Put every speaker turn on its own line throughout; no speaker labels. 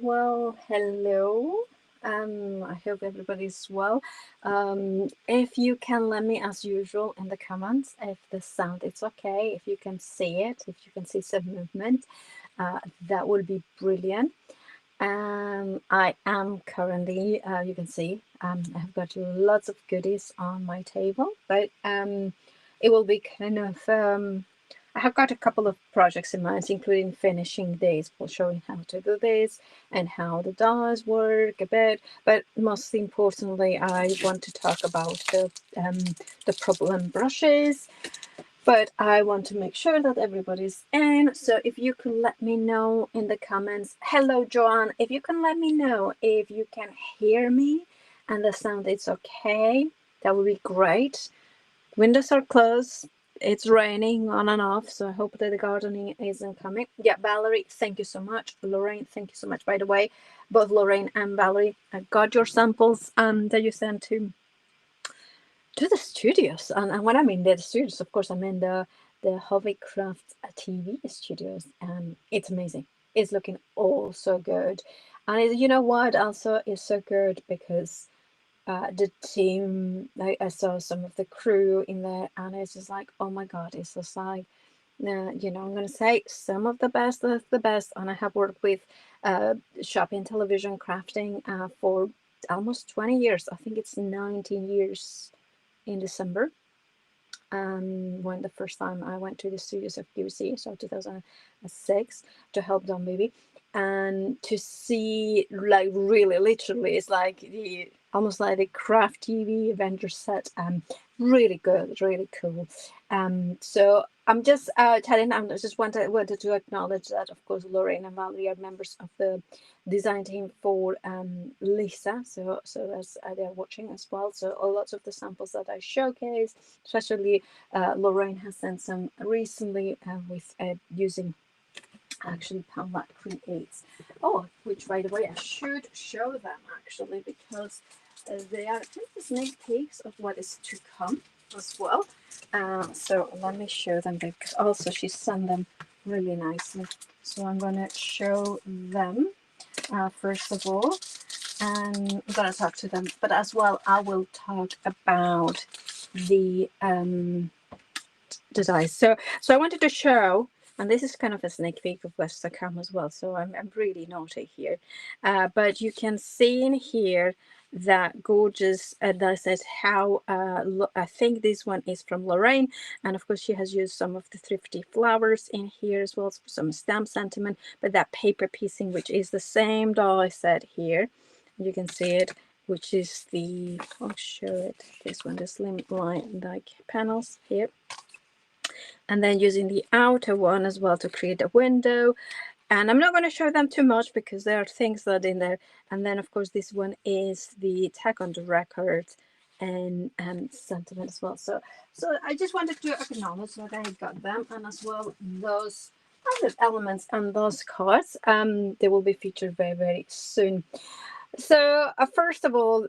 Well, hello. I hope everybody's well. If you can let me, as usual, in the comments, if the sound is okay, if you can see it, if you can see some movement, that would be brilliant. I am currently, you can see, I've got lots of goodies on my table, but it will be kind of, I have got a couple of projects in mind, including finishing this, for showing how to do this and how the does work a bit. But most importantly, I want to talk about the problem brushes, but I want to make sure that everybody's in. So if you can let me know in the comments. Hello, Joanne. If you can let me know if you can hear me and the sound is okay, that would be great. Windows are closed. It's raining on and off, so I hope that the gardening isn't coming. Yeah, Valerie, thank you so much. Lorraine, thank you so much. By the way, both Lorraine and Valerie, I got your samples that you sent to the studios. And when I mean the studios, of course, I mean the Hobbycraft TV studios. And it's amazing. It's looking all so good. And you know what? Also, it's so good because the team, I saw some of the crew in there, and it's just like, oh my god, it's just like, I'm gonna say some of the best of the best. And I have worked with shopping television crafting for almost 20 years. I think it's 19 years in December, when the first time I went to the studios of QC, so 2006, to help Don Baby, and to see, like, really literally, it's like the almost like the craft TV Avenger set. Really good, really cool. So I'm just telling. I just wanted to acknowledge that, of course, Lorraine and Valerie are members of the design team for Lisa. So that's they're watching as well. So a lot of the samples that I showcase, especially Lorraine has sent some recently with using actually Paula creates. Oh, which by the way I should show them actually, because they are kind of sneak peeks of what is to come as well. So let me show them, because also she sent them really nicely. So I'm gonna show them first of all, and I'm gonna talk to them, but as well I will talk about the design. So I wanted to show, and this is kind of a sneak peek of what's to come as well. So I'm really naughty here, but you can see in here that gorgeous. That says how. I think this one is from Lorraine, and of course she has used some of the thrifty flowers in here as well, some stamp sentiment. But that paper piecing, which is the same die set here, you can see it, which is the, I'll show it, this one, the slim line like panels here, and then using the outer one as well to create a window. And I'm not going to show them too much because there are things that are in there. And then of course this one is the tag on the record and sentiment as well. So I just wanted to acknowledge that I got them, and as well those other elements and those cards. They will be featured very, very soon. So first of all,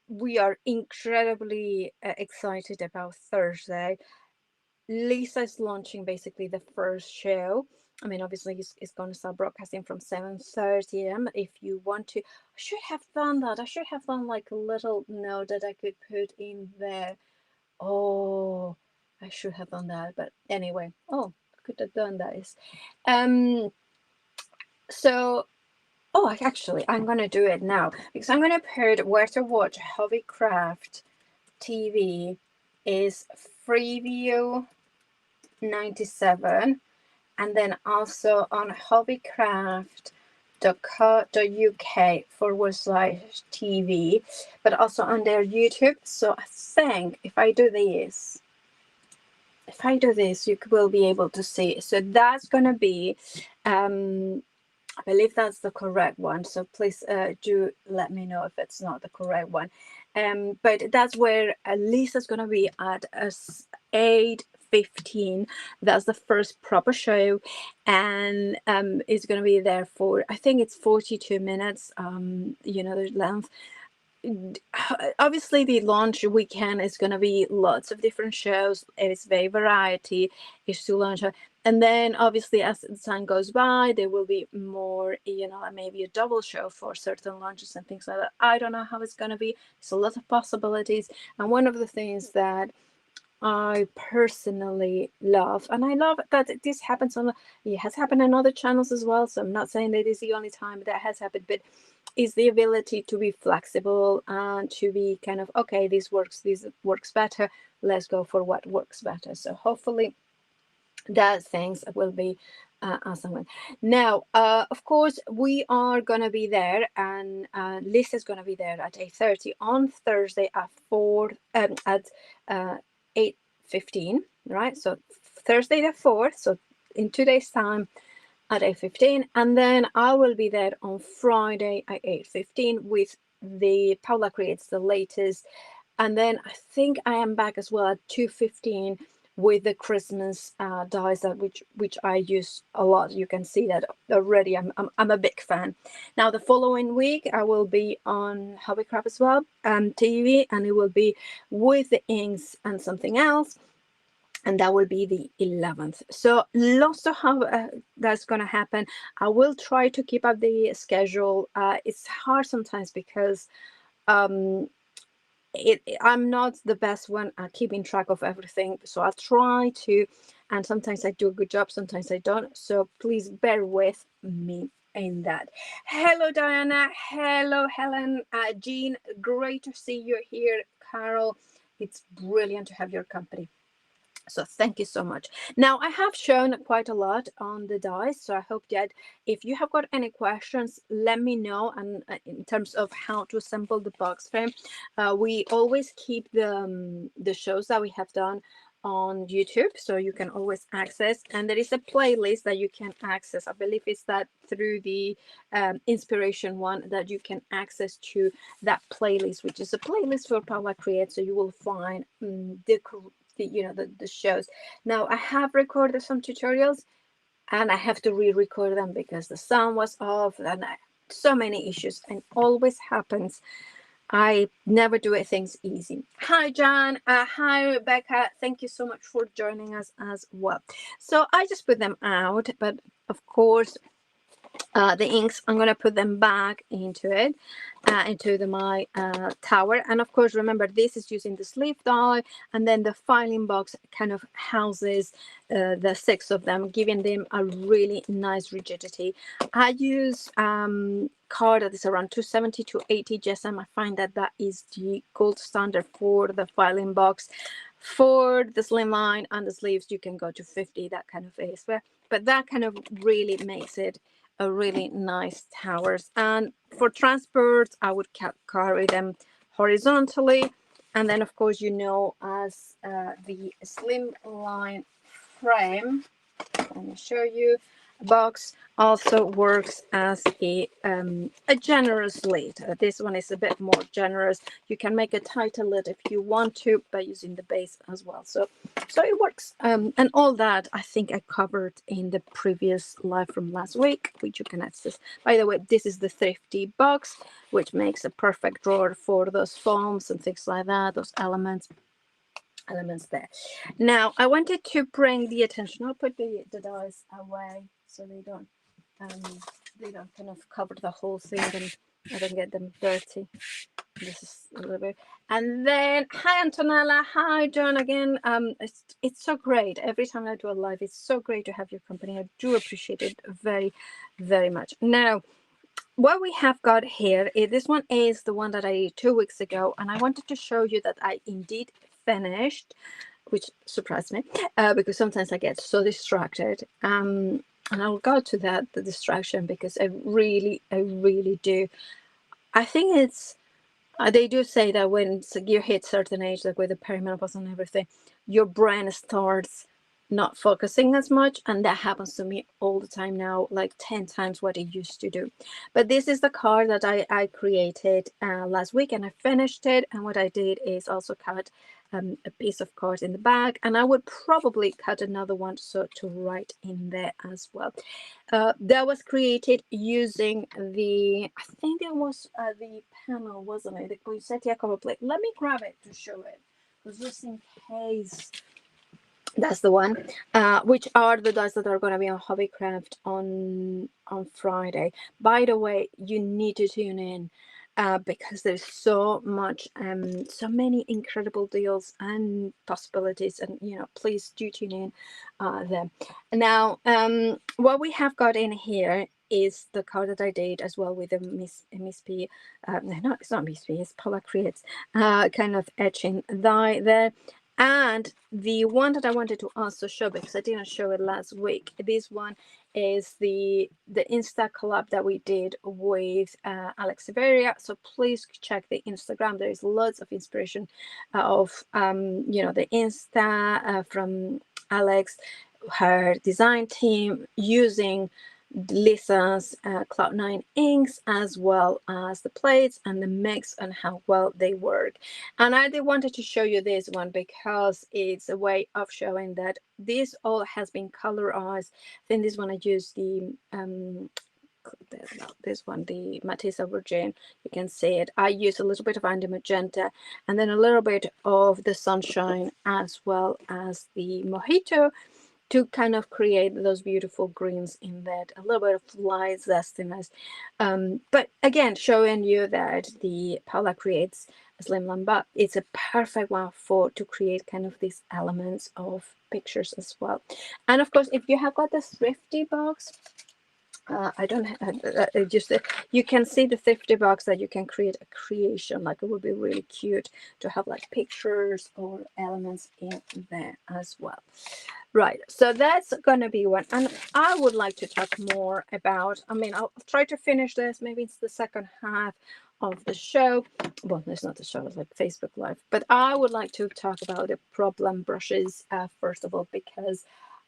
we are incredibly excited about Thursday. Lisa is launching basically the first show. I mean, obviously, it's going to start broadcasting from 7:30 a.m. If you want to, I should have done that. I should have done like a little note that I could put in there. Oh, I should have done that. But anyway, oh, I could have done that. Um, so, actually, I'm going to do it now, because I'm going to put where to watch Hobbycraft TV is Freeview 97, and then also on hobbycraft.co.uk/TV, but also on their YouTube. So I think if I do this, you will be able to see. So that's gonna be, I believe that's the correct one. So please do let me know if it's not the correct one. But that's where Lisa's gonna be at 8:15. That's the first proper show, and it's gonna be there for, I think it's 42 minutes. The length. Obviously the launch weekend is going to be lots of different shows. It's very variety. It's to launch And then obviously as the time goes by, there will be more, you know, maybe a double show for certain launches and things like that. I don't know how it's going to be. It's a lot of possibilities. And one of the things that I personally love, and I love that this happens on, it has happened on other channels as well. So I'm not saying that is the only time that has happened, but is the ability to be flexible and to be kind of, okay, this works better. Let's go for what works better. So hopefully that things will be awesome. Now, of course, we are gonna be there, and Lisa's gonna be there at 8:30 on Thursday at 8:15. Right, so Thursday the 4th. So in 2 days' time at 8:15, and then I will be there on Friday at 8:15 with the Paula Creates the Latest, and then I think I am back as well at 2:15 with the Christmas dies that which I use a lot. You can see that already. I'm a big fan. Now the following week I will be on Hobbycraft as well, TV, and it will be with the inks and something else, and that will be the 11th. So lots of how that's going to happen. I will try to keep up the schedule. It's hard sometimes because I'm not the best one at keeping track of everything, so I'll try to, and sometimes I do a good job, sometimes I don't, so please bear with me in that. Hello Diana, hello Helen, Jean, great to see you here. Carol, it's brilliant to have your company. So thank you so much. Now I have shown quite a lot on the dies, so I hope that if you have got any questions, let me know. And in terms of how to assemble the box frame, we always keep the shows that we have done on YouTube, so you can always access, and there is a playlist that you can access. I believe it's that through the inspiration one that you can access to that playlist, which is a playlist for Paula Create. So you will find the shows. Now I have recorded some tutorials, and I have to re-record them because the sound was off, and so many issues, and always happens. I never do it things easy. Hi John, hi Rebecca, thank you so much for joining us as well. So I just put them out, but of course the inks, I'm going to put them back into it, into my tower. And of course, remember, this is using the sleeve die, and then the filing box kind of houses the 6 of them, giving them a really nice rigidity. I use card that is around 270 to 80 GSM. I find that that is the gold standard for the filing box. For the slimline and the sleeves, you can go to 50, that kind of is, but that kind of really makes it a really nice towers. And for transport, I would carry them horizontally. And then of course, as the slimline frame, let me show you, box also works as a generous lid. This one is a bit more generous. You can make a tighter lid if you want to by using the base as well. So it works. And all that I think I covered in the previous live from last week, which you can access. By the way, this is the thrifty box, which makes a perfect drawer for those foams and things like that, those elements there. Now I wanted to bring the attention. I'll put the dies away so they don't kind of cover the whole thing and I don't get them dirty. This is a little bit. And then hi Antonella, hi John again. It's so great every time I do a live. It's so great to have your company. I do appreciate it very, very much. Now what we have got here is, this one is the one that I did 2 weeks ago, and I wanted to show you that I indeed finished, which surprised me because sometimes I get so distracted. And I'll go to the distraction, because I really do. I think it's they do say that when you hit certain age, like with the perimenopause and everything, your brain starts not focusing as much, and that happens to me all the time now, like 10 times what it used to do. But this is the card that I created last week, and I finished it. And what I did is also cut a piece of card in the back, and I would probably cut another one so to write in there as well. That was created using I think it was the panel, wasn't it? The poinsettia cover plate. Let me grab it to show it, because just in case That's the one. Which are the dies that are going to be on Hobbycraft on Friday. By the way, you need to tune in because there's so much, so many incredible deals and possibilities, and please do tune in there. Now, what we have got in here is the card that I did as well with the Miss P. No, it's not Miss P. It's Paula Creates kind of etching die there. And the one that I wanted to also show, because I didn't show it last week, this one is the Insta collab that we did with Alex Severia. So please check the Instagram. There is lots of inspiration of the Insta from Alex, her design team, using Lisa's Cloud9 inks, as well as the plates and the mix and how well they work. And I did wanted to show you this one because it's a way of showing that this all has been colorized. I think this one I used the this one, the Matisse Virgin. You can see it. I use a little bit of Andy Magenta and then a little bit of the Sunshine, as well as the Mojito, to kind of create those beautiful greens in that, a little bit of light zestiness. But again, showing you that the Paula Creates Slim Lamba, it's a perfect one to create kind of these elements of pictures as well. And of course, if you have got the Thrifty box, I don't have just you can see the Thrifty box that you can create a creation. Like, it would be really cute to have like pictures or elements in there as well. Right, so that's gonna be one. And I would like to talk more about, I'll try to finish this, maybe it's the second half of the show. Well, it's not the show, it's like Facebook Live, but I would like to talk about the problem brushes first of all, because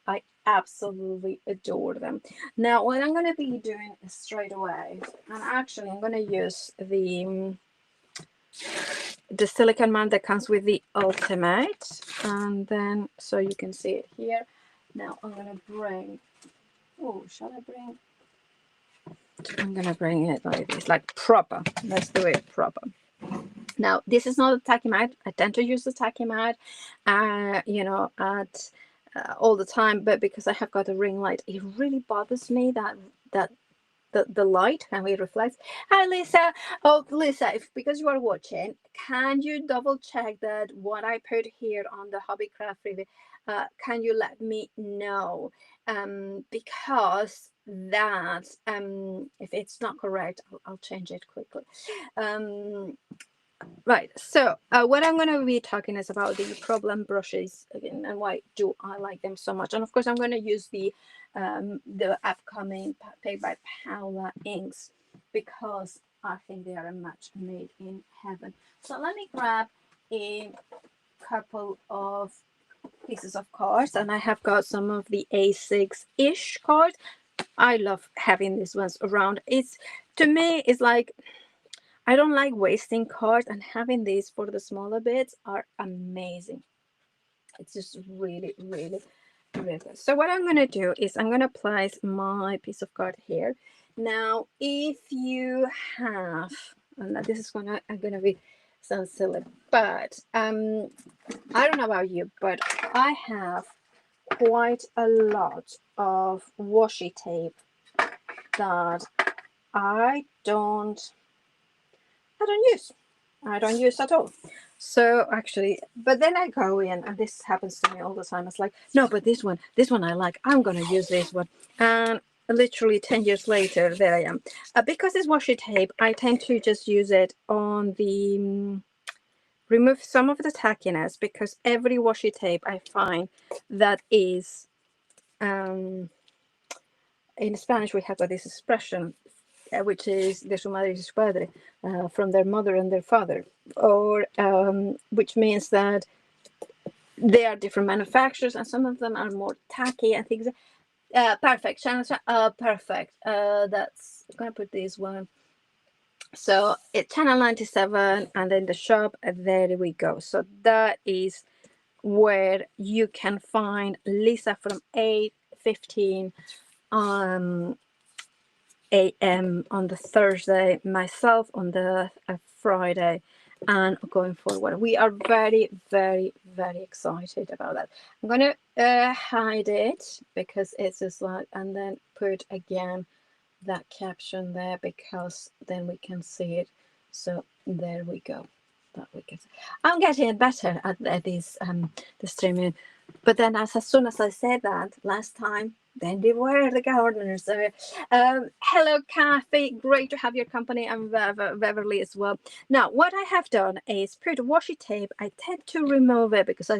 I absolutely adore them. Now, what I'm going to be doing straight away, and actually I'm going to use the silicone one that comes with the Ultimate, and then so you can see it here. Now I'm going to bring, I'm going to bring it like this, like proper. Let's do it proper. Now, this is not a tacky mat. I tend to use the tacky mat, at all the time, but because I have got a ring light, it really bothers me that the light, how it reflects. Hi, Lisa. Oh, Lisa, because you are watching, can you double check that what I put here on the Hobbycraft review, can you let me know? Because that, if it's not correct, I'll change it quickly. Right, so what I'm going to be talking is about the problem brushes again, and why do I like them so much. And of course, I'm going to use the upcoming Paid by Paula inks, because I think they are a match made in heaven. So let me grab a couple of pieces of cards, and I have got some of the A6-ish cards. I love having these ones around. To me, it's like, I don't like wasting cards, and having these for the smaller bits are amazing. It's just really, really, really good. So what I'm going to do is I'm going to place my piece of card here. Now, if you have, and this is going to be sound silly, but I don't know about you, but I have quite a lot of washi tape that I don't use. I don't use at all. So actually, but then I go in, and this happens to me all the time. It's like, no, but this one I like. I'm going to use this one. And literally 10 years later, there I am. Because it's washi tape, I tend to just use it on the, remove some of the tackiness, because every washi tape I find that is, in Spanish we have got this expression, which is de su madre y su padre, from their mother and their father, or which means that they are different manufacturers, and some of them are more tacky and things. Perfect, perfect. That's, I'm gonna put this one. So it's channel 97, and then the shop. There we go. So that is where you can find Lisa from 8:15 a.m. on the Thursday, myself on the Friday, and going forward. We are very, very, very excited about that. I'm going to hide it because it's just like, and then put again that caption there because then we can see it. So there we go. That we can see. I'm getting better at these the streaming, but then as soon as I said that last time, then they were the gardeners. So, hello, Kathy. Great to have your company, and Beverly as well. Now, what I have done is put washi tape. I tend to remove it because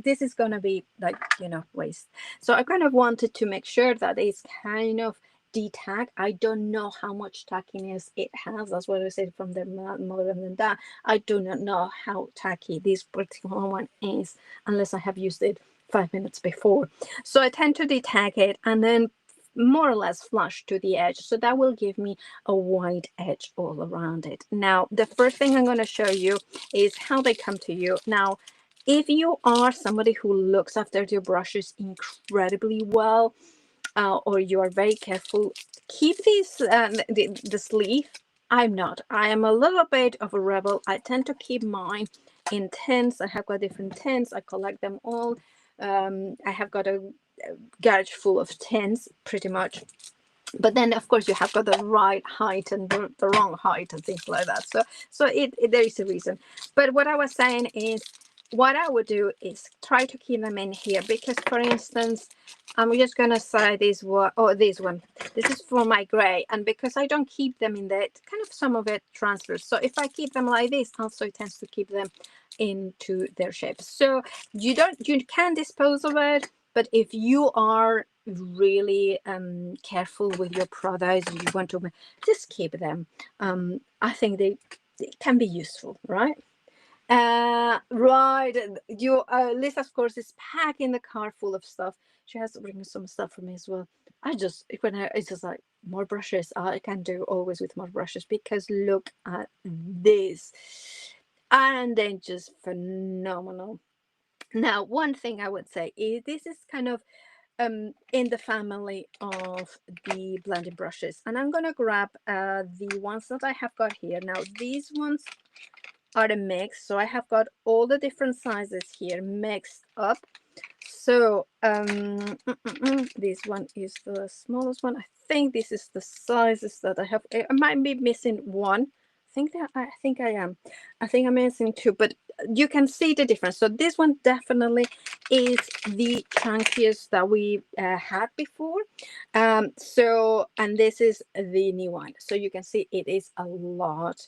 this is going to be like, you know, waste. So I kind of wanted to make sure that it's kind of detag. I don't know how much tackiness it has. That's what I said from the modern than that. I do not know how tacky this particular one is unless I have used it 5 minutes before. So I tend to detag it and then more or less flush to the edge. So that will give me a wide edge all around it. Now, the first thing I'm going to show you is how they come to you. Now, if you are somebody who looks after your brushes incredibly well, or you are very careful, keep these the sleeve. I'm not. I am a little bit of a rebel. I tend to keep mine in tins. I have got different tins. I collect them all. I have got a garage full of tins pretty much, but then of course you have got the right height and the wrong height and things like that. So there is a reason. But what I was saying is, what I would do is try to keep them in here, because for instance, I'm just gonna say this one, this one, this is for my gray, and because I don't keep them in there, kind of some of it transfers. So if I keep them like this, also it tends to keep them into their shape. So you can dispose of it, but if you are really careful with your products, you want to just keep them. I think they can be useful, right? Right. You Lisa, of course, is packing the car full of stuff. She has to bring some stuff for me as well. It's just like more brushes. I can do always with more brushes, because look at this, and then just phenomenal. Now, one thing I would say is this is kind of in the family of the blending brushes, and I'm gonna grab the ones that I have got here. Now, these ones are a mix, so I have got all the different sizes here mixed up. So this one is the smallest one. I think this is the sizes that I have. I might be missing one. I think I am. I think I'm missing two, but you can see the difference. So this one definitely is the chunkiest that we had before. And this is the new one. So you can see it is a lot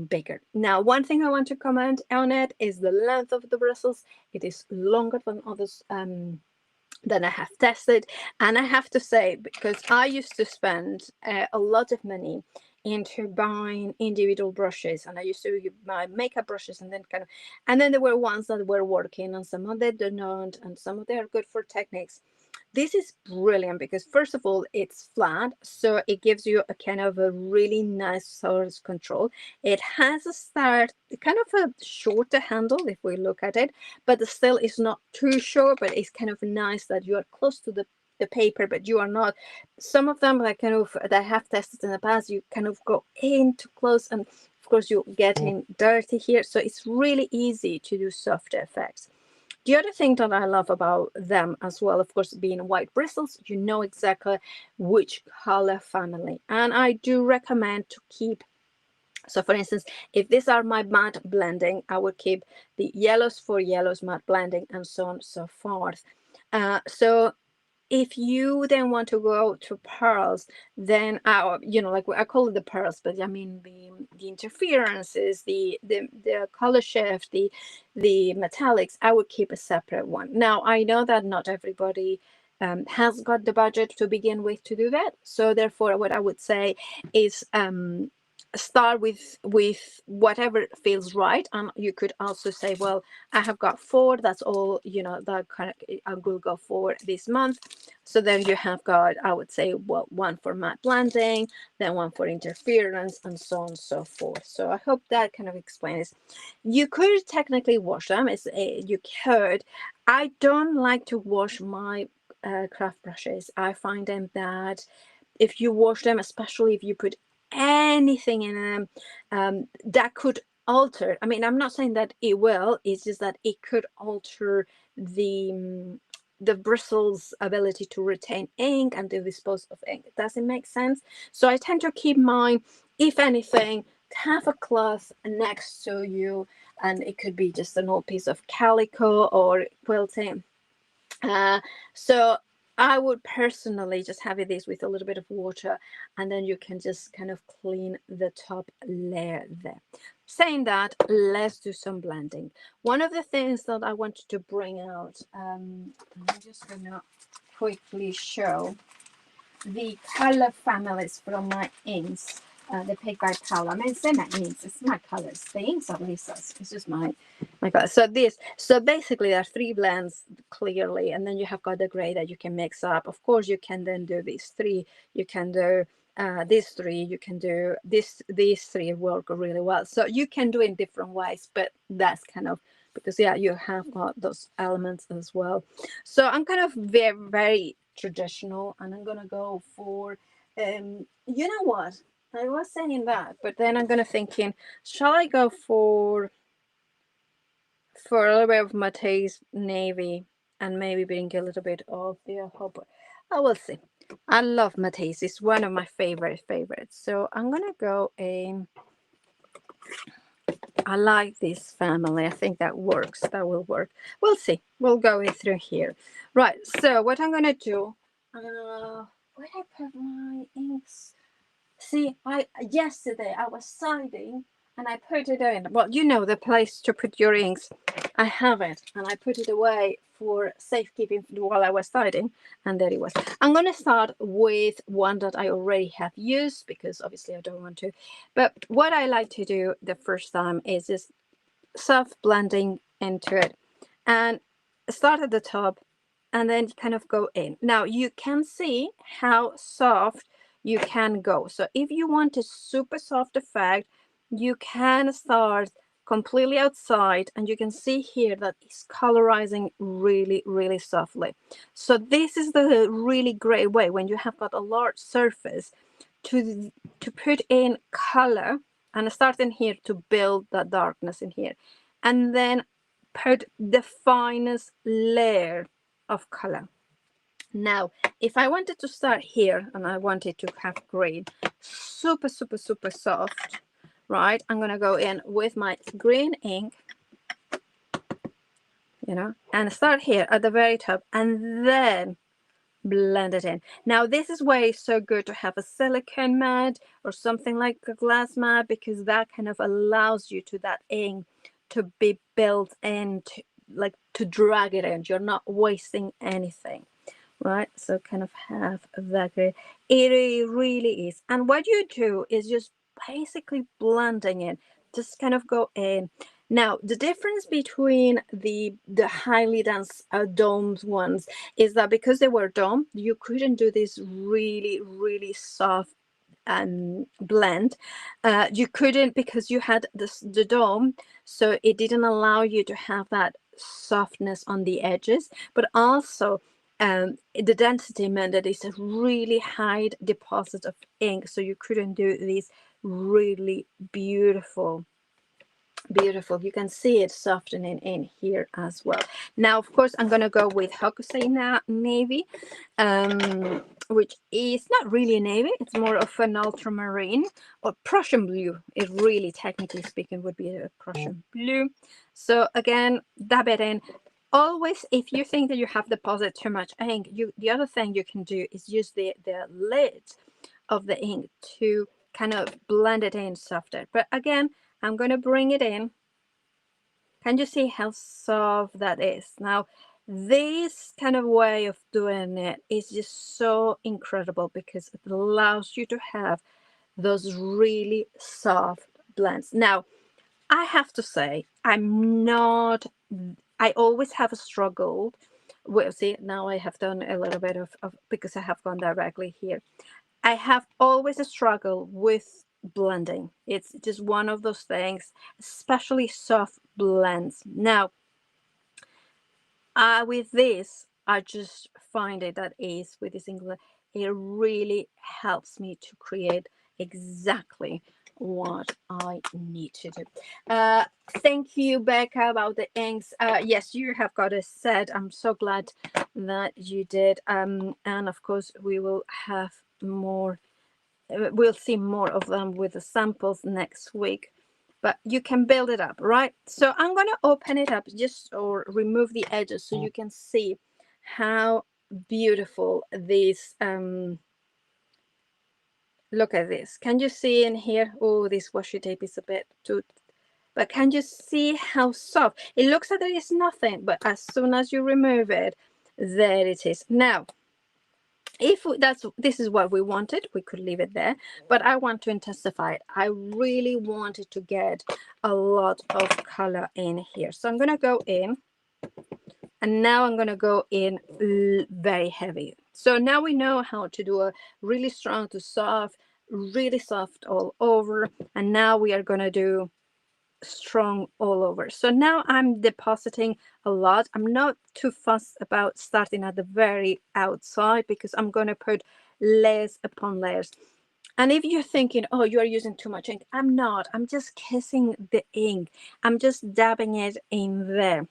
bigger. Now, one thing I want to comment on it is the length of the bristles. It is longer than others that I have tested, and I have to say, because I used to spend a lot of money into buying individual brushes, and I used to buy makeup brushes, and then there were ones that were working and some of them did not, and some of them are good for techniques. This is brilliant because, first of all, it's flat, so it gives you a kind of a really nice source control. It has a kind of a shorter handle if we look at it, but still it's not too short, but it's kind of nice that you are close to the paper, but you are not. Some of them, like kind of that I have tested in the past, you kind of go in too close, and of course you're getting dirty here. So it's really easy to do soft effects. The other thing that I love about them as well, of course, being white bristles, you know exactly which color family. And I do recommend to keep, so for instance, if these are my matte blending, I would keep the yellows for yellows matte blending, and so on and so forth. So if you then want to go to pearls, then like I call it the pearls, but I mean the interferences, the color shift, the metallics, I would keep a separate one. Now, I know that not everybody has got the budget to begin with to do that, so therefore what I would say is start with whatever feels right. And you could also say, well, I have got 4, that's all, that kind of I will go for this month. So then you have got, I would say, well, 1 for matte blending, then 1 for interference, and so on and so forth. So I hope that kind of explains. You could technically wash them, you could. I don't like to wash my craft brushes. I find them that if you wash them, especially if you put anything in them, that could alter. I mean, I'm not saying that it will, it's just that it could alter the bristles ability to retain ink and to dispose of ink. Does it make sense? So I tend to keep mine, if anything, have a cloth next to you, and it could be just an old piece of calico or quilting. So I would personally just have this with a little bit of water, and then you can just kind of clean the top layer there. Saying that, let's do some blending. One of the things that I wanted to bring out, I'm just gonna quickly show the color families from my inks. They're picked by Paula. I mean, they're my inks. It's my colors. The inks are Lisa's. It's just my color. So basically, there are three blends clearly, and then you have got the gray that you can mix up. Of course, you can then do these three. You can do these three. You can do this. These three work really well. So you can do it in different ways, but that's kind of because yeah, you have got those elements as well. So I'm kind of very traditional, and I'm gonna go for you know what, I was saying that, but then I'm gonna thinking, shall I go for a little bit of Matisse navy and maybe bring a little bit of the hopper. I will see. I love Matisse. It's one of my favorites. So I'm gonna go in. I like this family. I think that works. That will work. We'll see. We'll go in through here. Right. So what I'm gonna do. Where did I put my inks? See, I yesterday I was siding and I put it in. Well, you know the place to put your inks. I have it, and I put it away for safekeeping while I was siding, and there it was. I'm gonna start with one that I already have used because obviously I don't want to. But what I like to do the first time is just soft blending into it, and start at the top and then kind of go in. Now you can see how soft you can go. So if you want a super soft effect, you can start completely outside, and you can see here that it's colorizing really softly. So this is the really great way when you have got a large surface to put in color, and starting here to build that darkness in here, and then put the finest layer of color. Now, if I wanted to start here and I wanted to have green, super soft, right? I'm gonna go in with my green ink, you know, and start here at the very top, and then blend it in. Now this is why it's so good to have a silicone mat or something like a glass mat, because that kind of allows you to that ink to be built in, to drag it in. You're not wasting anything, right? So kind of have that good. It really is. And what you do is just basically blending it, just kind of go in. Now the difference between the highly dense domed ones is that because they were dome, you couldn't do this really soft blend. You couldn't, because you had the dome, so it didn't allow you to have that softness on the edges, but also the density meant that it's a really high deposit of ink, so you couldn't do these really beautiful. You can see it softening in here as well. Now of course I'm going to go with Hokusai navy, which is not really navy, it's more of an ultramarine or Prussian blue. It really, technically speaking, would be a Prussian blue. So again, dab it in. Always, if you think that you have deposited too much ink, the other thing you can do is use the lid of the ink to kind of blend it in softer. But again, I'm going to bring it in. Can you see how soft that is? Now, this kind of way of doing it is just so incredible because it allows you to have those really soft blends. Now, I have to say, I always have struggled with, see, now I have done a little bit of because I have gone directly here. I have always struggled with blending. It's just one of those things, especially soft blends. Now, with this, I just find it that is with this English, it really helps me to create exactly what I need to do. Thank you, Becca, about the inks. Yes, you have got a set. I'm so glad that you did. And of course, we will have more. We'll see more of them with the samples next week. But you can build it up, right? So I'm going to open it up just or remove the edges so you can see how beautiful these look at this. Can you see in here? Oh, this washi tape is a bit too, but can you see how soft it looks? Like there is nothing, but as soon as you remove it, there it is. Now if this is what we wanted, we could leave it there, but I want to intensify it. I really wanted to get a lot of color in here, so I'm going to go in, and now I'm going to go in very heavy. So now we know how to do a really strong to soft, really soft all over, and now we are going to do strong all over. So now I'm depositing a lot. I'm not too fussed about starting at the very outside because I'm going to put layers upon layers. And if you're thinking, oh, you are using too much ink, I'm not. I'm just kissing the ink. I'm just dabbing it in there.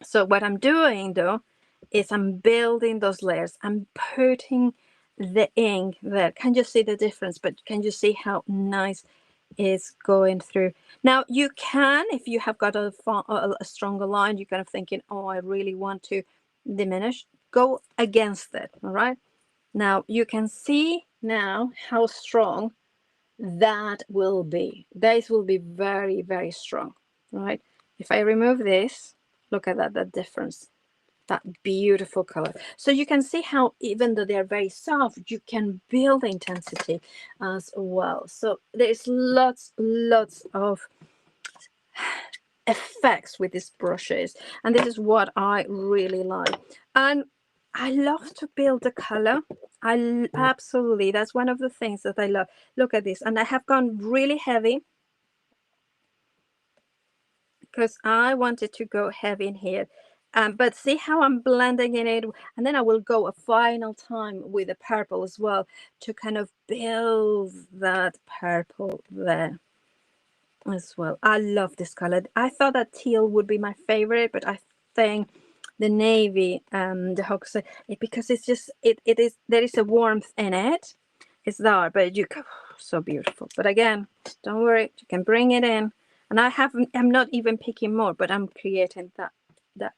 So what I'm doing though is I'm building those layers. I'm putting the ink there. Can you see the difference? But can you see how nice is going through? Now you can, if you have got a stronger line, you're kind of thinking, oh, I really want to diminish, go against it. All right, now you can see now how strong that will be. This will be very, very strong. Right, if I remove this, look at that difference, that beautiful color. So you can see how even though they're very soft, you can build intensity as well. So there's lots of effects with these brushes, and this is what I really like. And I love to build the color. Absolutely, that's one of the things that I love. Look at this, and I have gone really heavy because I wanted to go heavy in here. But see how I'm blending in it, and then I will go a final time with the purple as well to kind of build that purple there as well. I love this color. I thought that teal would be my favorite, but I think the navy, the hooks, because it's just it is, there is a warmth in it. It's there, but you so beautiful. But again, don't worry, you can bring it in. And I'm not even picking more, but I'm creating that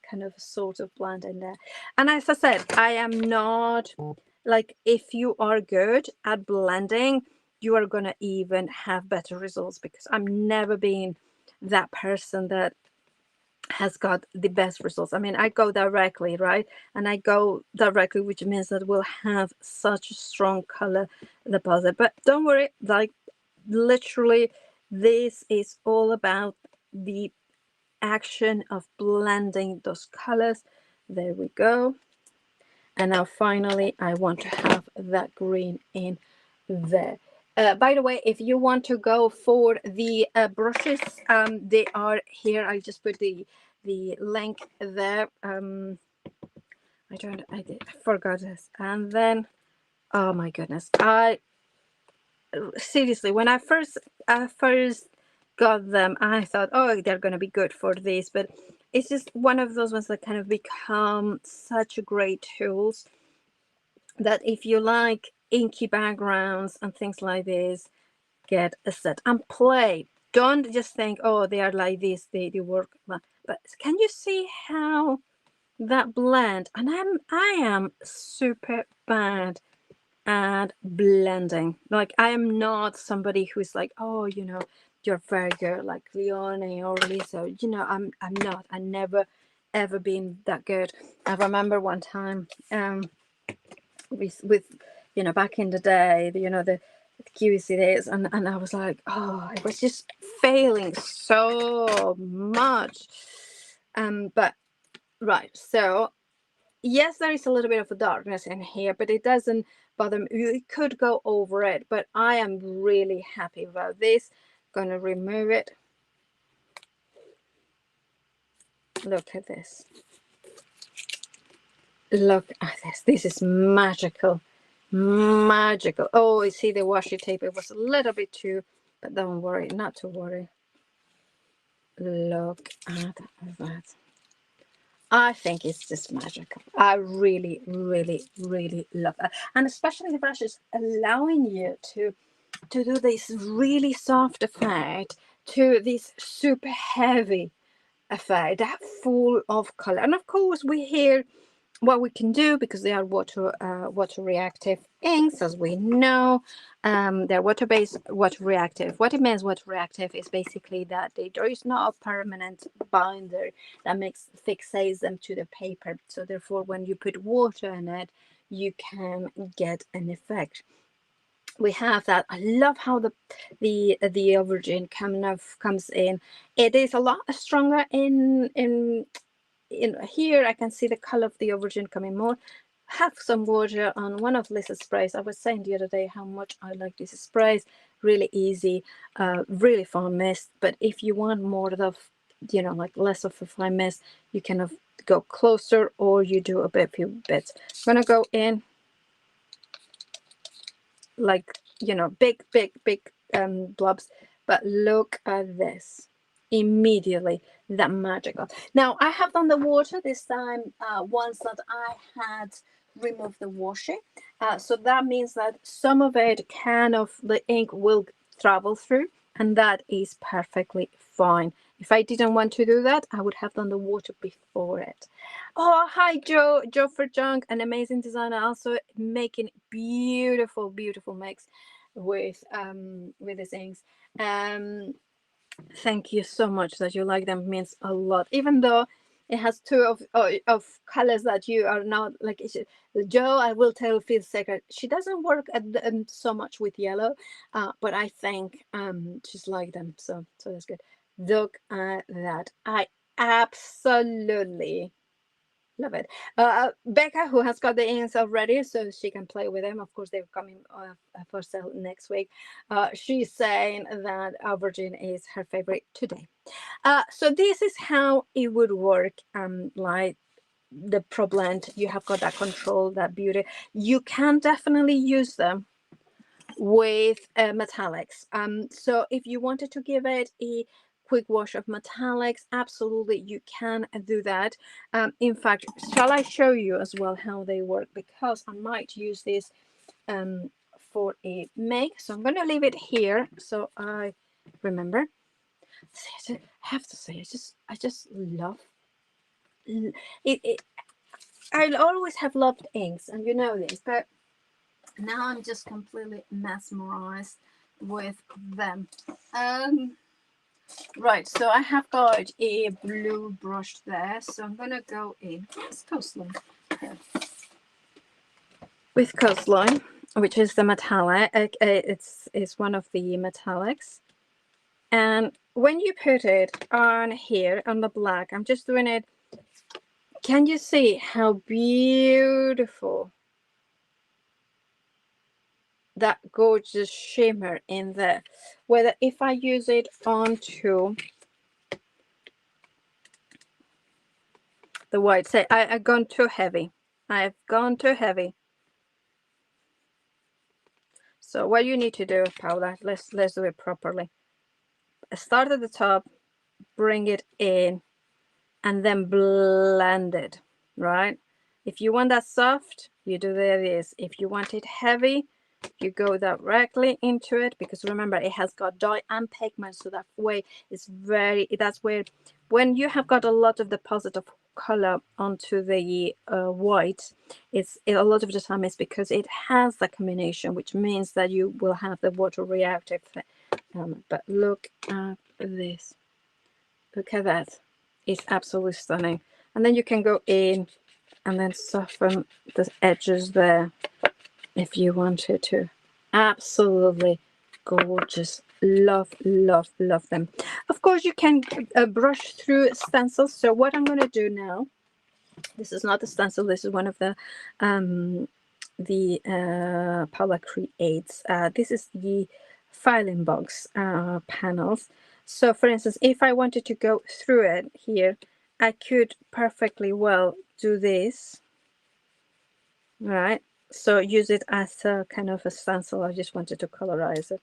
kind of sort of blend in there. And as I said, I am not like, if you are good at blending, you are gonna even have better results, because I'm never been that person that has got the best results. I mean, I go directly, right? And I go directly, which means that we'll have such a strong color deposit. But don't worry, like literally this is all about the action of blending those colors. There we go. And now finally I want to have that green in there. By the way, if you want to go for the brushes, they are here. I just put the link there. I forgot this. And then, oh my goodness, I seriously, when I first got them, I thought, oh, they're going to be good for this, but it's just one of those ones that kind of become such great tools that if you like inky backgrounds and things like this, get a set and play. Don't just think, oh, they are like this, they work. But can you see how that blend? And I am super bad at blending. Like, I am not somebody who's like, oh, you know, you're very good like Leonie or Lisa. You know, I'm not. I never ever been that good. I remember one time with you know, back in the day, you know, the QC days, and I was like, oh, I was just failing so much. But right, so yes, there is a little bit of a darkness in here, but it doesn't bother me. You could go over it, but I am really happy about this. Gonna remove it. Look at this. Look at this. This is magical. Magical. Oh, you see the washi tape, it was a little bit too But don't worry, not to worry. Look at that. I think it's just magical. I really, really, really love that. And especially the brush is allowing you to do this really soft effect to this super heavy effect, that full of color. And of course, we hear what we can do because they are water reactive inks, as we know. They're water based, water reactive. What it means water reactive is basically that there is not a permanent binder that fixates them to the paper, so therefore when you put water in it you can get an effect. We have that. I love how the aubergine kind of comes in. It is a lot stronger in here. I can see the color of the aubergine coming more. Have some water on one of Lisa's sprays. I was saying the other day how much I like these sprays. Really easy, really fine mist. But if you want more of, like less of a fine mist, you can go closer, or you do few bits. I'm gonna go in like, big blobs. But look at this. Immediately, that magical. Now I have done the water this time once that I had removed the washi, so that means that some of it the ink will travel through, and that is perfectly fine. If I didn't want to do that, I would have done the water before it. Oh, hi Joe for Junk, an amazing designer, also making beautiful mix with these inks. Thank you so much that you like them. It means a lot, even though it has two of colors that you are not like. Joe, I will tell Phil secret, she doesn't work so much with yellow, but I think she's like them, so that's good. Look at that. I absolutely love it. Becca, who has got the inks already, so she can play with them. Of course, they're coming for sale next week. She's saying that aubergine is her favorite today. So this is how it would work. Like the Pro Blend, you have got that control, that beauty. You can definitely use them with metallics. So if you wanted to give it a quick wash of metallics, absolutely you can do that. In fact, shall I show you as well how they work, because I might use this for a make. So I'm going to leave it here so I remember. I have to say, I just love it. I always have loved inks, and you know this, but now I'm just completely mesmerized with them. Right, so I have got a blue brush there, so I'm gonna go in with Coastline. With Coastline, which is the metallic, it's one of the metallics. And when you put it on here on the black, I'm just doing it. Can you see how beautiful that gorgeous shimmer in there? Whether if I use it onto the white, say I've gone too heavy. I've gone too heavy. So what you need to do, Paula, let's do it properly. Start at the top, bring it in, and then blend it, right? If you want that soft, you do this. If you want it heavy, you go directly into it, because remember it has got dye and pigment, so that way it's that's where when you have got a lot of deposit of color onto the white, a lot of the time it's because it has the combination, which means that you will have the water reactive but look at this, look at that, it's absolutely stunning. And then you can go in and then soften the edges there if you wanted to. Absolutely gorgeous. Love them. Of course you can brush through stencils. So what I'm going to do now, this is not a stencil, this is one of the Paula Creates. This is the filing box panels. So for instance, if I wanted to go through it here, I could perfectly well do this, right? So use it as a kind of a stencil. I just wanted to colorize it.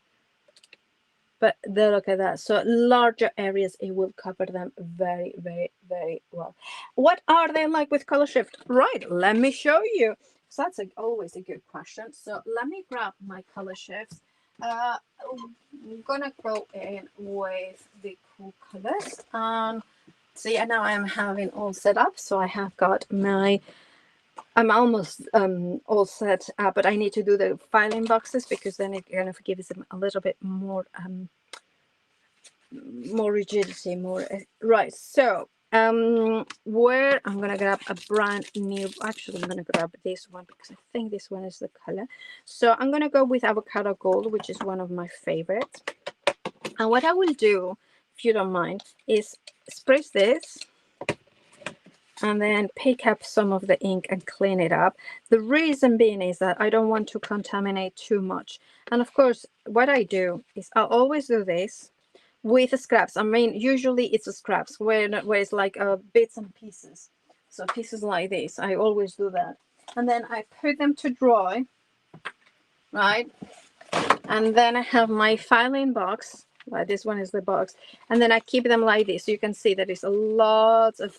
but look at that. So larger areas, it will cover them very, very, very well. What are they like with color shift? Right, let me show you. So that's always a good question. So let me grab my color shifts. I'm gonna go in with the cool colors, and see, and now I'm having all set up. So I have got my, I'm almost all set up, but I need to do the filing boxes because then it kind of gives them a little bit more more rigidity, more right. So where I'm gonna grab a brand new, actually I'm gonna grab this one because I think this one is the color. So I'm gonna go with avocado gold, which is one of my favorites. And what I will do, if you don't mind, is spritz this and then pick up some of the ink and clean it up. The reason being is that I don't want to contaminate too much. And of course, what I do is I'll always do this with the scraps. I mean, usually it's a scraps where it's like bits and pieces. So pieces like this, I always do that. And then I put them to dry, right? And then I have my filing box. Well, this one is the box. And then I keep them like this. So you can see that it's a lot of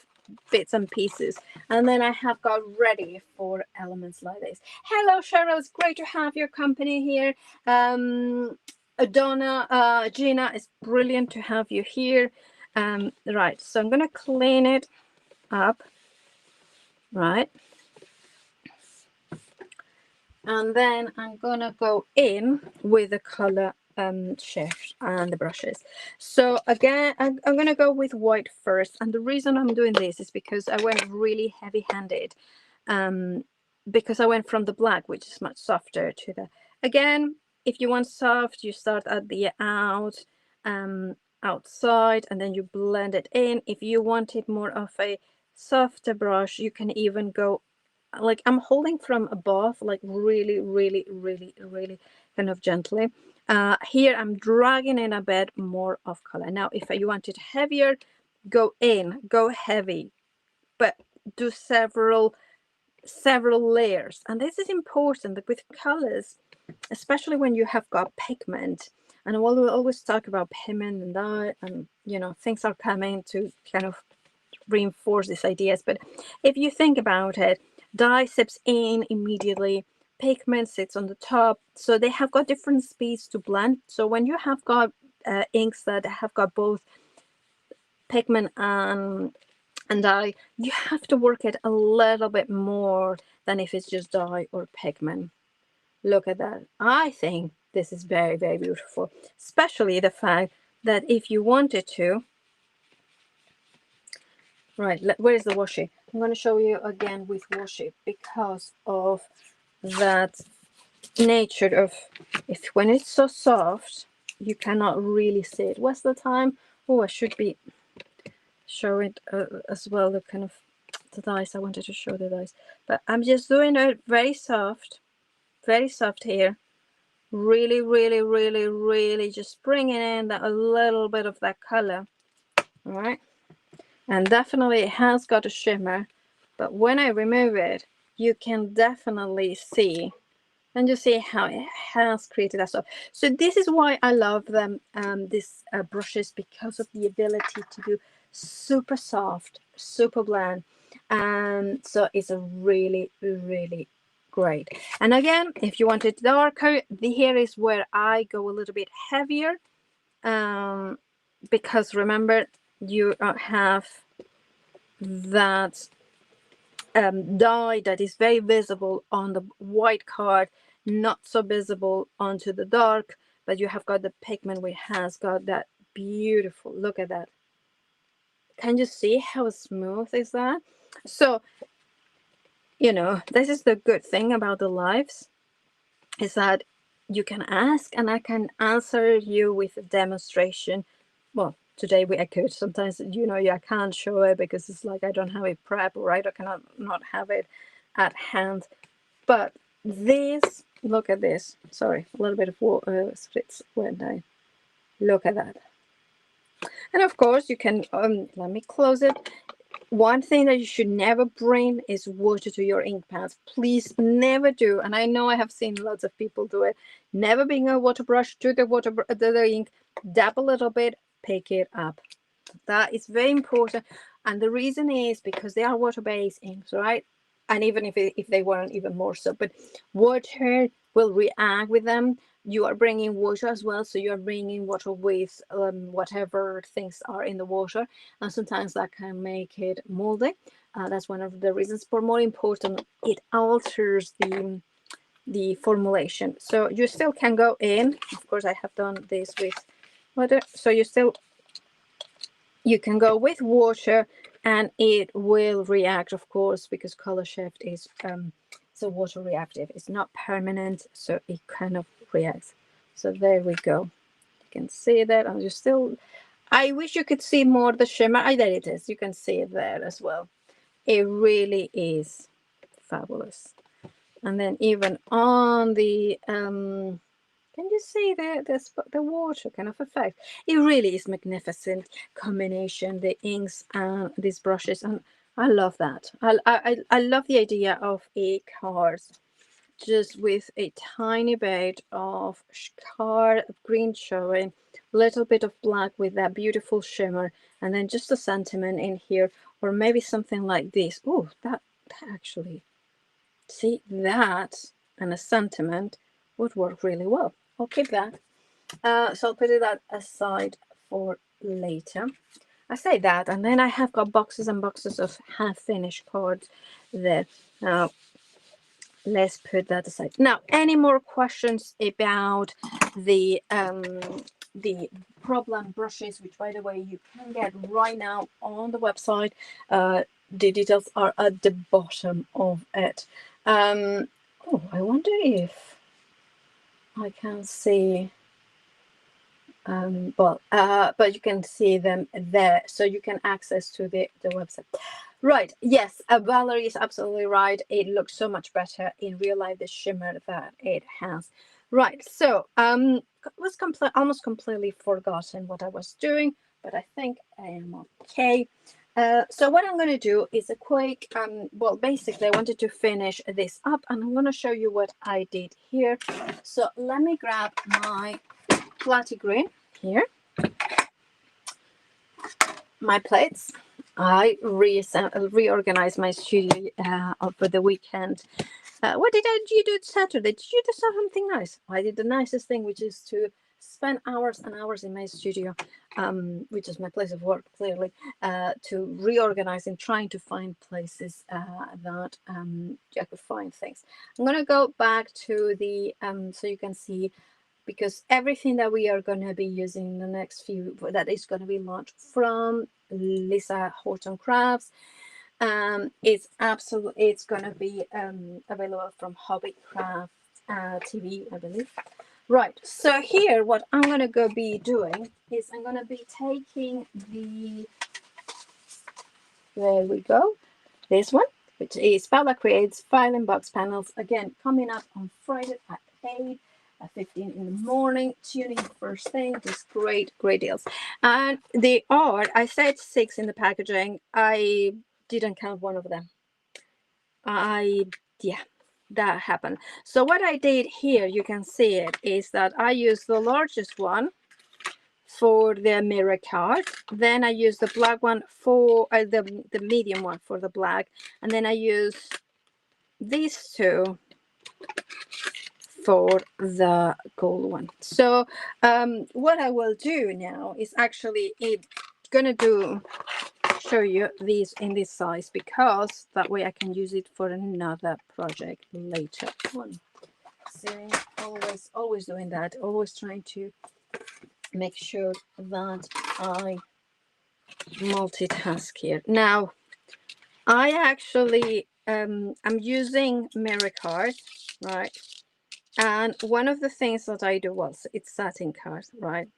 bits and pieces. And then I have got ready for elements like this. Hello, Cheryl. It's great to have your company here. Donna, Gina, it's brilliant to have you here. Right, so I'm going to clean it up. Right. And then I'm going to go in with the color shift and the brushes. So again, I'm going to go with white first. And the reason I'm doing this is because I went really heavy-handed. Because I went from the black, which is much softer, to the, again, if you want soft, you start at the outside and then you blend it in. If you wanted more of a softer brush, you can even go, like I'm holding from above, like really, really, really, really kind of gently. Here I'm dragging in a bit more of color. Now, if you want it heavier, go in, go heavy, but do several layers. And this is important that with colors, especially when you have got pigment, and we'll always talk about pigment and dye, and you know, things are coming to kind of reinforce these ideas. But if you think about it, dye sips in immediately, pigment sits on the top, so they have got different speeds to blend. So when you have got inks that have got both pigment and dye, you have to work it a little bit more than if it's just dye or pigment. Look at that. I think this is very, very beautiful, especially the fact that if you wanted to, right, where is the washi? I'm going to show you again with washi because of that nature of, if when it's so soft, you cannot really see it. What's the time? Oh, I should be show it as well, the kind of the dice. I wanted to show the dice, but I'm just doing it very soft here, really, really, really, really just bringing in that a little bit of that color. All right, and definitely it has got a shimmer, but when I remove it, you can definitely see, and you see how it has created that stuff. So this is why I love them, these brushes, because of the ability to do super soft, super blend. And so it's a really, really great. And again, if you want it darker, here is where I go a little bit heavier, because remember, you have that dye that is very visible on the white card, not so visible onto the dark, but you have got the pigment which has got that beautiful, look at that. Can you see how smooth is that? So, you know, this is the good thing about the lives, is that you can ask and I can answer you with a demonstration. Well, today I could. Sometimes, you know, I can't show it because it's like I don't have it prep, right? I cannot not have it at hand. But this, look at this. Sorry, a little bit of water spritz went down. Look at that. And of course, you can, let me close it. one thing that you should never bring is water to your ink pads. Please never do. And I know I have seen lots of people do it. Never bring a water brush to the ink, dab a little bit, pick it up. That is very important. And the reason is because they are water-based inks, right? And even if they weren't, even more so. But water will react with them. You are bringing water as well, so you are bringing water with whatever things are in the water, and sometimes that can make it moldy. That's one of the reasons. But more important, it alters the formulation. So you still can go in. Of course, I have done this with water, so you can go with water, and it will react, of course, because color shift is so water reactive. It's not permanent, so it kind of reacts. So there we go. You can see that. And you still, I wish you could see more the shimmer. There it is. You can see it there as well. It really is fabulous. And then even on the can you see the water kind of effect? It really is magnificent combination, the inks and these brushes, and I love that. I love the idea of a card just with a tiny bit of card green showing, little bit of black with that beautiful shimmer, and then just a sentiment in here, or maybe something like this. Oh, that actually, see, that and a sentiment would work really well. I'll keep that. So I'll put that aside for later. I say that, and then I have got boxes and boxes of half-finished cards there. Now, let's put that aside. Now, any more questions about the problem brushes, which, by the way, you can get right now on the website. The details are at the bottom of it. Oh, I wonder if I can see. But you can see them there, so you can access to the website. Right, yes, Valerie is absolutely right. It looks so much better in real life, the shimmer that it has. Right, so was almost completely forgotten what I was doing, but I think I am okay. So what I'm going to do is a quick, well, basically I wanted to finish this up, and I'm going to show you what I did here. So let me grab my flatty green here, my plates. I reorganized my studio over the weekend. What did you do Saturday? Did you do something nice? I did the nicest thing, which is to spend hours and hours in my studio, which is my place of work, clearly, to reorganize and trying to find places that I could find things. I'm going to go back to the, so you can see, because everything that we are going to be using in the next few, that is going to be launched from Lisa Horton Crafts, it's going to be available from Hobby Craft TV, I believe. Right, so here what I'm going to be doing is I'm going to be taking there we go, this one, which is Paula Creates Filing Box Panels, again coming up on Friday at 8 at 15 in the morning, tuning first thing, just great deals. And they are, I said 6 in the packaging, I didn't count one of them. Yeah, that happened. So what I did here, you can see it, is that I used the largest one for the mirror card, then I used the black one for the medium one for the black, and then I use these two for the gold one. So what I will do now is actually show you these in this size, because that way I can use it for another project later on. So always doing that, always trying to make sure that I multitask here. Now I actually I'm using mirror cards, right? And one of the things that I do, well, it's satin card, right,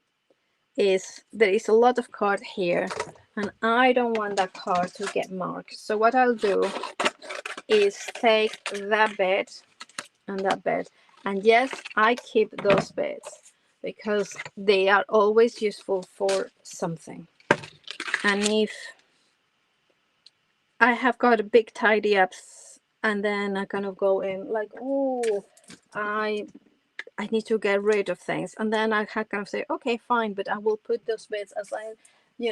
is there is a lot of card here, and I don't want that card to get marked. So what I'll do is take that bit and that bit, and yes, I keep those bits because they are always useful for something. And if I have got a big tidy ups, and then I kind of go in like, oh, I need to get rid of things, and then I kind of say, okay, fine, but I will put those bits as I,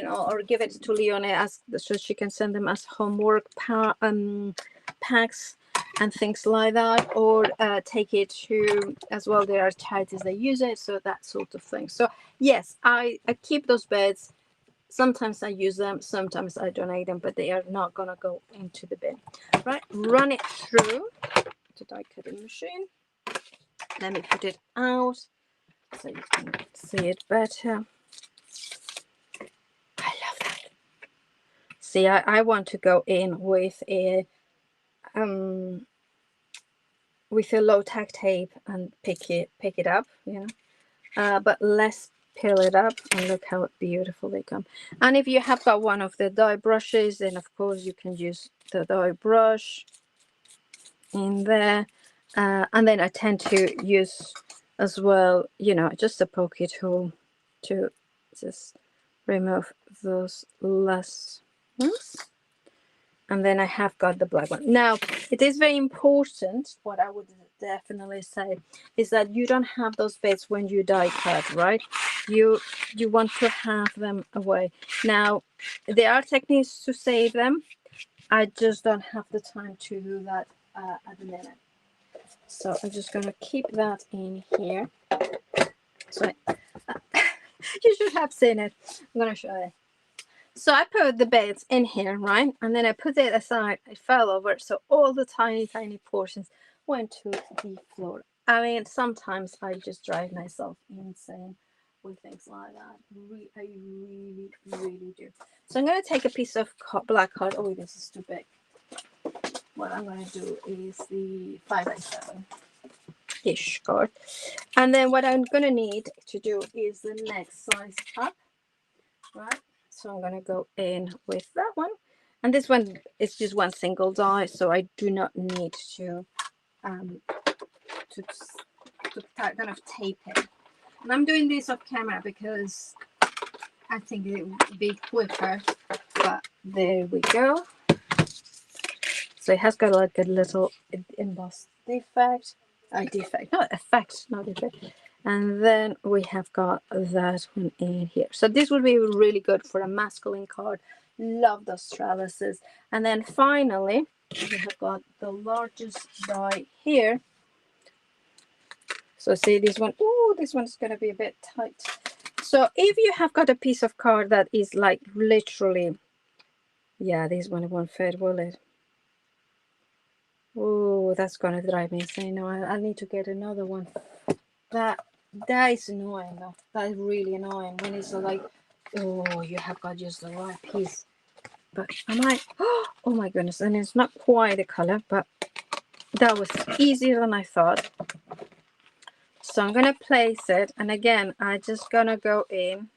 or give it to Leonie as so she can send them as homework packs and things like that, or take it to as well. There are charities that use it, so that sort of thing. So yes, I keep those beds. Sometimes I use them, sometimes I donate them, but they are not gonna go into the bin. Right, run it through the die cutting machine. Let me put it out so you can see it better. I love that. See, I want to go in with a low tack tape and pick it up, but less peel it up, and look how beautiful they come. And if you have got one of the die brushes, then of course you can use the die brush in there, and then I tend to use as well, just a pokey tool to just remove those last ones. And then I have got the black one. Now, it is very important, what I would definitely say, is that you don't have those bits when you die cut, right? You want to have them away. Now, there are techniques to save them. I just don't have the time to do that at the minute. So I'm just going to keep that in here. So you should have seen it. I'm going to show you. So I put the beds in here, right? And then I put it aside. It fell over. So all the tiny, tiny portions went to the floor. I mean, sometimes I just drive myself insane with things like that. I really, really do. So I'm going to take a piece of black card. Oh, this is too big. What I'm going to do is the 5x7-ish card. And then what I'm going to need to do is the next size up, right? So I'm going to go in with that one. And this one is just one single die, so I do not need to kind of tape it. And I'm doing this off camera because I think it would be quicker. But there we go. So it has got like a little embossed defect. Not effect, not defect. And then we have got that one in here. So this would be really good for a masculine card. Love those trellises. And then finally, we have got the largest die here. So see this one. Oh, this one's going to be a bit tight. So if you have got a piece of card that is like literally, yeah, this one won't fit, will it? Oh, that's going to drive me insane. No, I need to get another one. That is annoying though. That is really annoying when it's like, oh, you have got just the right piece. But am I? Oh my goodness! And it's not quite a color, but that was easier than I thought. So I'm gonna place it, and again, I'm just gonna go in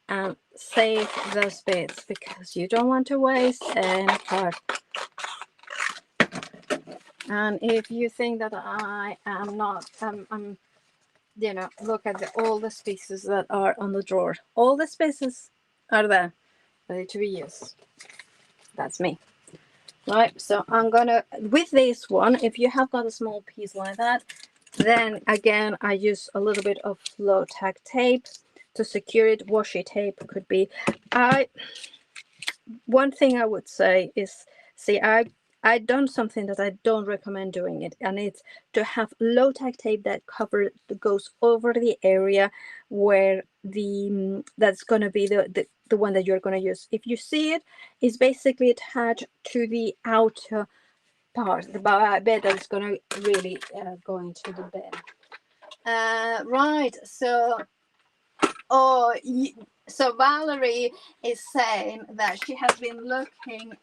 and save those bits because you don't want to waste any card. And if you think that I am not, I'm look at all the spaces that are on the drawer. All the spaces are there, ready to be used. That's me. Right, so I'm gonna, with this one, if you have got a small piece like that, then again, I use a little bit of low tack tape to secure it. Washi tape could be. One thing I would say is, see, I done something that I don't recommend doing it, and it's to have low tack tape that goes over the area where that's going to be the one that you're going to use. If you see it, it's basically attached to the outer part, the bed that's going to really go into the bed. Right, so so Valerie is saying that she has been looking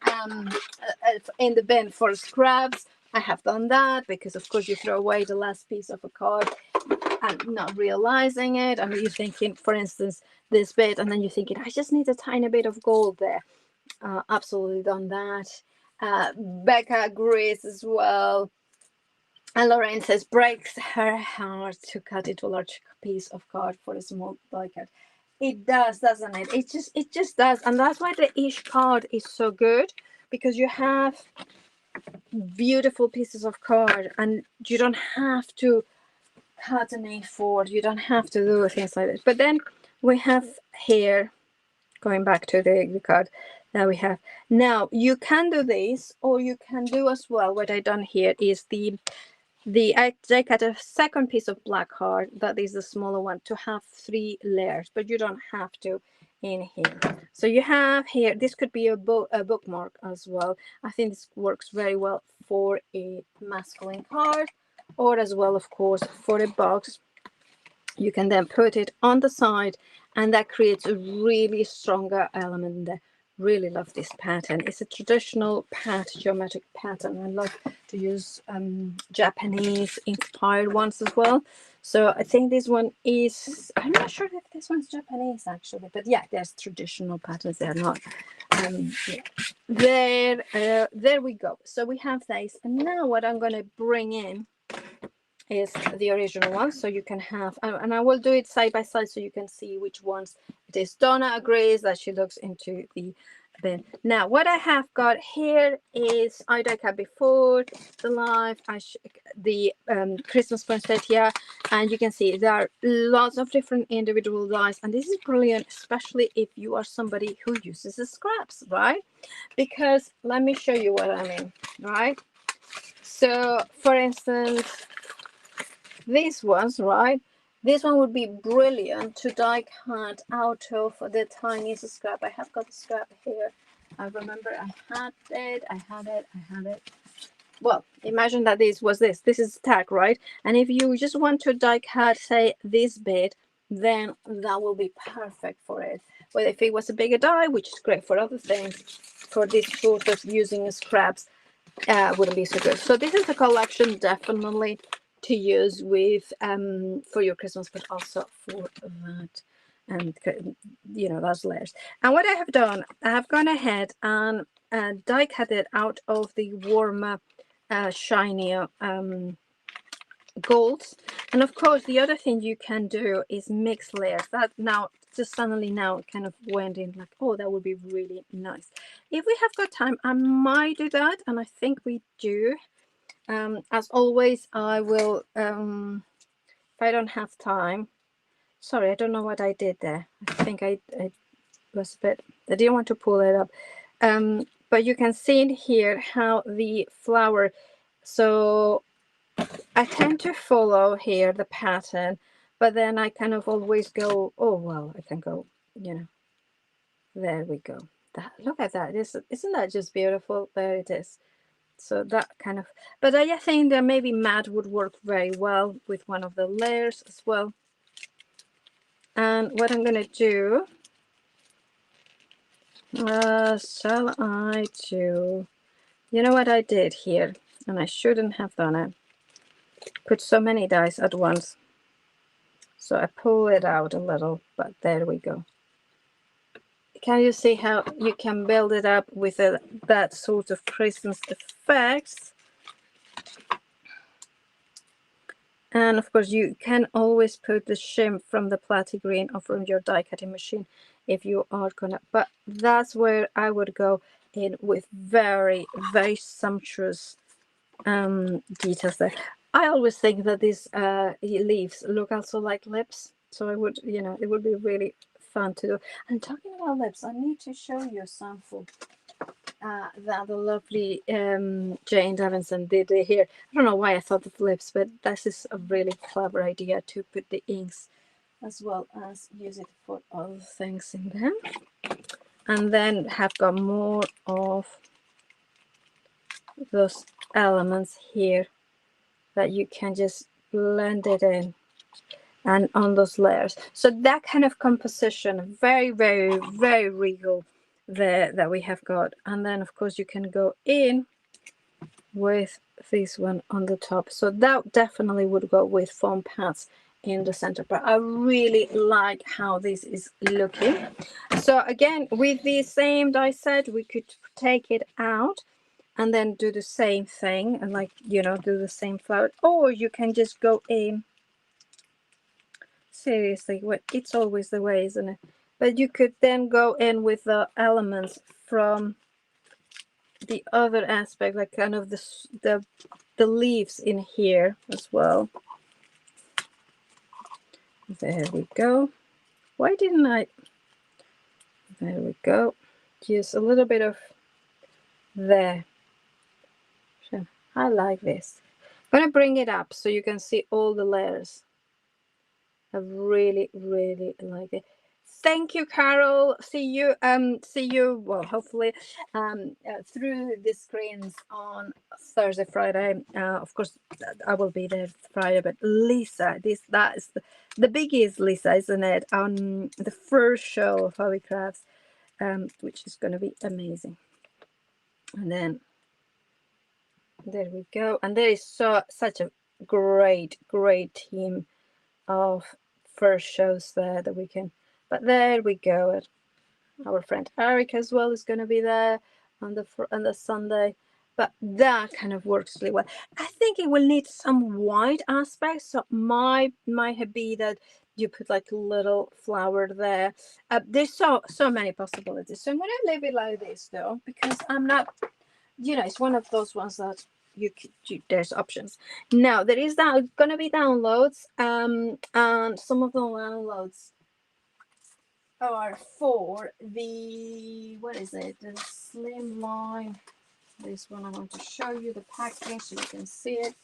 in the bin for scraps. I have done that because, of course, you throw away the last piece of a card and not realizing it. And you're thinking, for instance, this bit, and then you're thinking, I just need a tiny bit of gold there. Absolutely done that. Becca agrees as well. And Lorraine says, breaks her heart to cut into a large piece of card for a small die cut. It does, doesn't it? It just does. And that's why the ish card is so good, because you have beautiful pieces of card and you don't have to cut an A4, you don't have to do things like this. But then we have here, going back to the card that we have now, you can do this, or you can do as well, what I done here is I cut a second piece of black card, that is the smaller one, to have 3 layers, but you don't have to in here. So you have here, this could be a bookmark as well. I think this works very well for a masculine card, or as well, of course, for a box. You can then put it on the side, and that creates a really stronger element there. Really love this pattern. It's a traditional geometric pattern. I love to use Japanese inspired ones as well. So I think this one is, I'm not sure if this one's Japanese actually, but yeah, there's traditional patterns. They're not. Yeah. There we go. So we have these, and now what I'm going to bring in is the original one, so you can have, and I will do it side by side so you can see which ones it is. Donna agrees that she looks into the bin. Now what I have got here is, I die cut before the live, the Christmas poinsettia, and you can see there are lots of different individual dies, and this is brilliant, especially if you are somebody who uses the scraps, right? Because let me show you what I mean, right? So for instance, these ones, right? This one would be brilliant to die cut out of the tiniest scrap. I have got the scrap here. I remember I had it. Well, imagine that this is tag, right? And if you just want to die cut, say, this bit, then that will be perfect for it. But if it was a bigger die, which is great for other things, for this sort of using scraps, wouldn't be so good. So this is a collection definitely to use with for your Christmas, but also for that, and you know, those layers. And what I have done, I have gone ahead and die cut it out of the warmer, shinier golds. And of course, the other thing you can do is mix layers. That now just suddenly now kind of went in like, oh, that would be really nice. If we have got time, I might do that, and I think we do. As always, I will, if I don't have time, sorry, I don't know what I did there. I think I was a bit, I didn't want to pull it up. But you can see in here how the flower, so I tend to follow here the pattern, but then I kind of always go, oh, well, I can go, you know, there we go. That, look at that. Isn't that just beautiful? There it is. So that kind of, but I think that maybe matte would work very well with one of the layers as well. And what I'm going to do, shall I do, you know what I did here, and I shouldn't have done it, put so many dies at once. So I pull it out a little, but there we go. Can you see how you can build it up with that sort of Christmas effects? And of course, you can always put the shim from the platy green or from your die cutting machine if you are gonna, but that's where I would go in with very, very sumptuous details there. I always think that these leaves look also like lips, so I would, you know, it would be really fun to do. And talking about lips, I need to show you a sample that the lovely Jane Davidson did here. I don't know why I thought of lips, but this is a really clever idea to put the inks as well as use it for other things in them. And then have got more of those elements here that you can just blend it in and on those layers. So that kind of composition, very, very, very regal there that we have got. And then of course you can go in with this one on the top. So that definitely would go with foam pads in the center, but I really like how this is looking. So again, with the same die set, we could take it out and then do the same thing and, like, you know, do the same flower, or you can just go in. Seriously, it's always the way, isn't it? But you could then go in with the elements from the other aspect, like kind of the leaves in here as well. There we go. Why didn't I? There we go. Use a little bit of there. I like this. I'm gonna bring it up so you can see all the layers. I really, really like it. Thank you, Carol. See you. Well, hopefully, through the screens on Thursday, Friday. Of course, I will be there Friday. But Lisa, that is the biggie is Lisa, isn't it? On the first show of Hobby Crafts, which is going to be amazing. And then there we go. And there is such a great team of first shows there that we can. But there we go. Our friend Eric as well is going to be there on the Sunday. But that kind of works really well. I think it will need some white aspects. So might be that you put like a little flower there. There's so many possibilities. So I'm going to leave it like this though, because I'm not, it's one of those ones that there's options. Now there is going to be downloads, and some of the downloads are for the, what is it, the slimline. This one I want to show you the packaging so you can see it.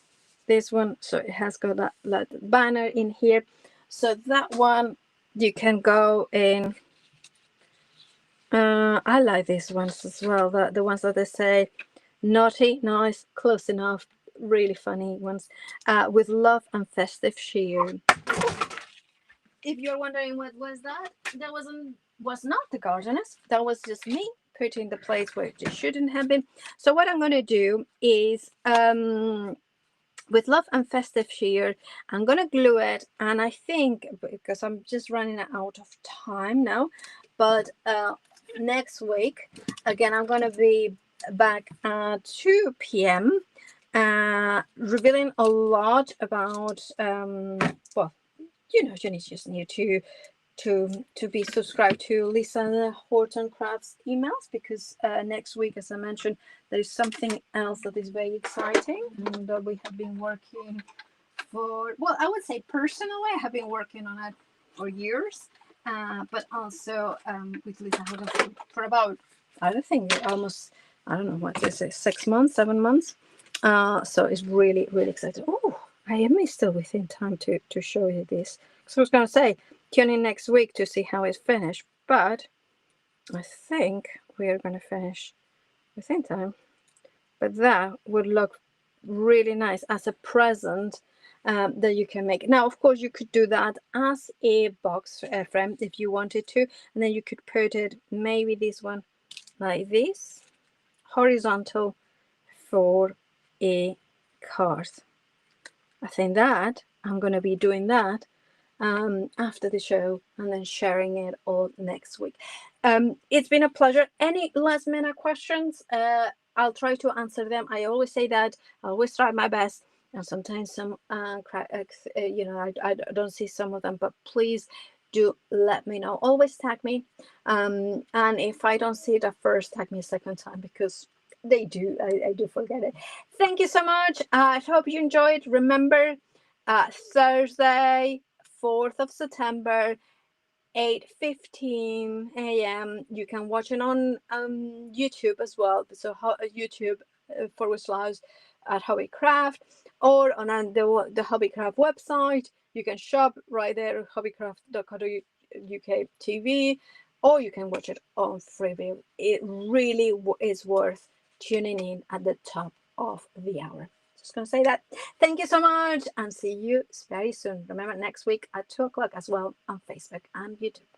This one, so it has got that banner in here. So that one you can go in. I like these ones as well. The ones that they say naughty, nice, close enough, really funny ones. With love and festive cheer. If you're wondering what was that, that was not the gardeners. That was just me putting the place where it shouldn't have been. So what I'm going to do is, with love and festive cheer, I'm going to glue it. And I think, because I'm just running out of time now, but next week, again, I'm going to be back at 2 p.m. Revealing a lot about, well, you just need to be subscribed to Lisa Horton Crafts emails, because next week, as I mentioned, there is something else that is very exciting, and we have been working for, well, I would say personally, I have been working on it for years, but also with Lisa Horton for about, I think, almost, I don't know what this is, 6 months, 7 months. So it's really, really exciting. Oh, I am still within time to show you this. So I was going to say, tune in next week to see how it's finished. But I think we are going to finish within time. But that would look really nice as a present that you can make. Now, of course, you could do that as a box frame if you wanted to. And then you could put it, maybe this one like this, horizontal for a card. I think that I'm going to be doing that after the show, and then sharing it all next week. It's been a pleasure. Any last minute questions, I'll try to answer them. I always say that. I always try my best, and sometimes some I don't see some of them, but please do let me know. Always tag me, and if I don't see it at first, tag me a second time, because they do, I do forget it. Thank you so much. I hope you enjoyed. Remember, Thursday, 4th of September, 8:15 a.m. You can watch it on YouTube as well. So YouTube / at Hobby Craft, or on the Hobby Craft website. You can shop right there, hobbycraft.co.uk TV, or you can watch it on Freeview. It really is worth tuning in at the top of the hour. Just going to say that. Thank you so much, and see you very soon. Remember, next week at 2 o'clock as well on Facebook and YouTube.